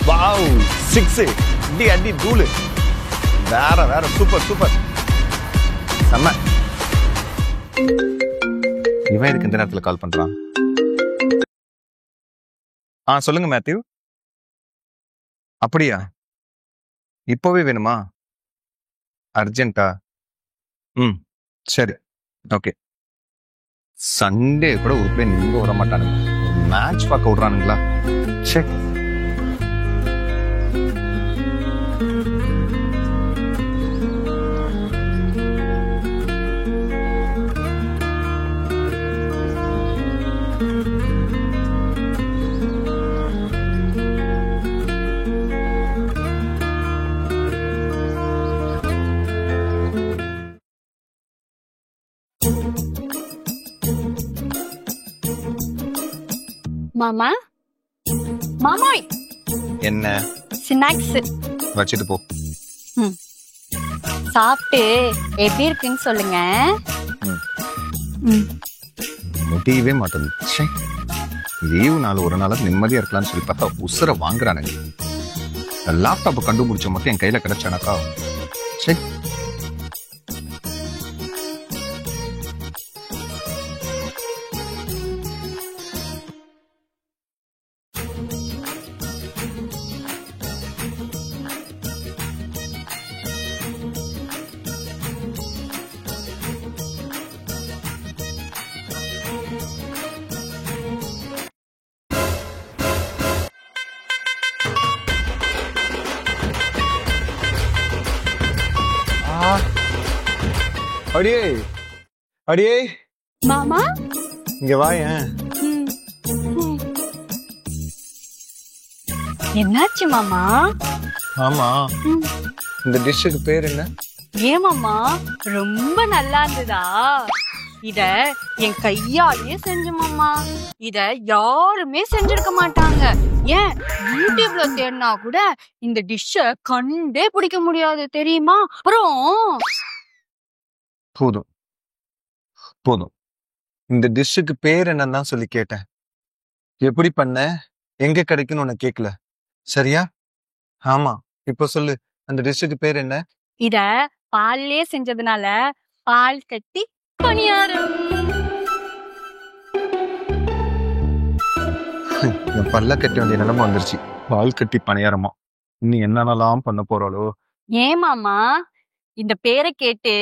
Wow 6 அடி அடி தூளு வேற வேற சூப்பர் சூப்பர் செம்ம. இவன் எதுக்கு இந்த நேரத்துல கால் பண்றான்? சொல்லுங்க மேத்யூ. அப்படியா? இப்போவே வேணுமா? அர்ஜென்ட்டா? சரி ஓகே. சண்டே கூட ஒரு பிளே நீங்க வர மாட்டானுங்க, மேட்ச் பார்க்க விடுறானுங்களா? சரி. மாமா மாமாய் என்ன ஸ்நாக்ஸ் வச்சிட்டு போ. சாப்பிட்டு எப்படி இருக்குன்னு சொல்லுங்க. முடியவே மாட்டேன். லீவு நாள் ஒரு நாள் நிம்மதியா இருக்கலாம்னு சொல்லி பார்த்தா உசுர வாங்குறானுங்க. லேப்டாப் கண்டுபிடிச்ச மட்டும் என் கையில கிடைச்சானாக்கா சரி. அடியே அடியே மாமா இங்க வாயேன். என்னாச்சு மாமா? ஆமா, இந்த டிஷ்ஷுக்கு பேர் என்ன? ஏன் மாமா ரொம்ப நல்லா இருந்ததா? இத என் கையாலேயே செஞ்ச மாமா. இத யாருமே செஞ்சிருக்க மாட்டாங்க. ஏன் யூடியூப்ல தேடினா கூட இந்த டிஷ்ஷ கண்டே பிடிக்க முடியாது தெரியுமா? அப்புறம் போதும் போதும், இந்த டிஷ்ஷுக்கு பேர் என்னன்னு சொல்லி கேட்டேன். எப்படி பண்ண, எங்க கிடைக்குன்னு உன்னை கேட்கல சரியா? ஆமா, இப்ப சொல்லு, அந்த டிஷ்ஷுக்கு பேர் என்ன? இத பால்லே செஞ்சதுனால பால் கட்டி பணியாரம். என் பல்ல கட்டி வேண்டிய நிலைமை வந்துருச்சு. பால் கட்டி பணியாரமா? இன்னும் என்னென்னலாம் பண்ண போறாளோ? ஏன் மாமா, இந்த பேரை கேட்டு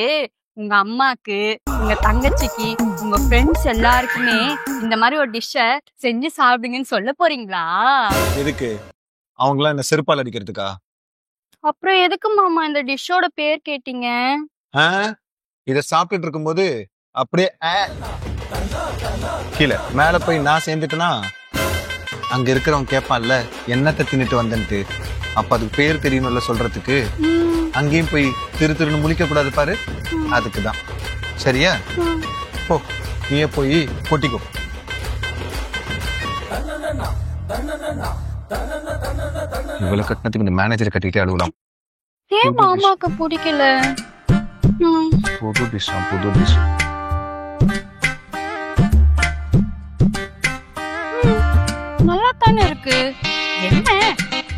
உங்க அம்மாக்கு, உங்க தங்கச்சிக்கு, உங்க ஃப்ரெண்ட்ஸ் எல்லாருக்குமே இந்த மாதிரி ஒரு டிஷ்ஷ செஞ்சு சாப்பிடுங்கன்னு சொல்ல போறீங்களா? எதுக்கு? அவங்களாம் என்ன செருப்பால் அடிக்கிறதுக்கா? அப்புறம் எதுக்கு மாமா இந்த டிஷ்ஷோட பேர் கேட்டீங்க? இத சாப்பிட்டுட்டு இருக்கும்போது அப்படியே கீழே மேல போய் நான் சேர்ந்துட்டேன்னா அங்க இருக்கிறவன் கேட்பான்ல என்னத்தை தின்னுட்டு வந்தேன்ட்டு. அப்ப அதுக்கு பேர் தெரியணும்ல சொல்றதுக்கு. அங்கேயும் போய் திரு திருன்னு முழிக்க கூடாது பாரு, அதுக்குதான். சரியா? போ, நீயே போய் கொட்டிக்கோ. இவ்வளவு கட்டினதுக்கு இந்த மேனேஜரை கட்டிட்டு அழுவலாம். ஏன் மாமாக்கு பிடிக்கல? புது டிஷ், புது டிஷ். நல்லா தானே இருக்கு. என்ன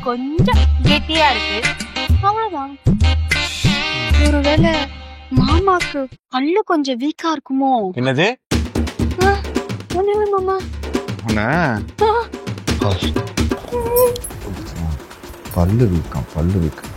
கொஞ்சம் கெட்டியா இருக்கு, அவ்வளவுதான். ஒருவேளை மாமாக்கு பல்லு கொஞ்சம் வீக்கா இருக்குமோ? என்னது? ஒண்ணுமே மாமா. பல்லு வீக்கம், பல்லு வீக்கம்.